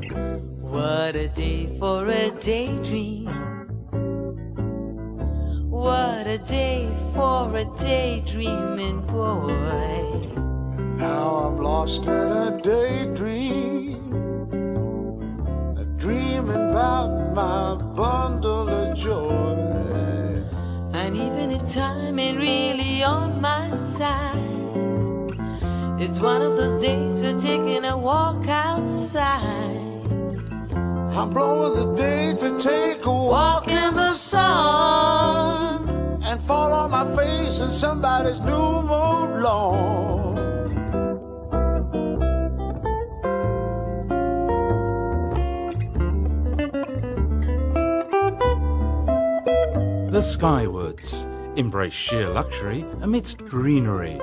What a day for a daydream. What a day for a daydreaming boy. Now I'm lost in a daydream, dreaming about my bundle of joy. And even if time ain't really on my side, it's one of those days we're taking a walk outside. I'm blowing the day to take a walk in the sun and fall on my face in somebody's new mode lawn. The Skywoods embrace sheer luxury amidst greenery.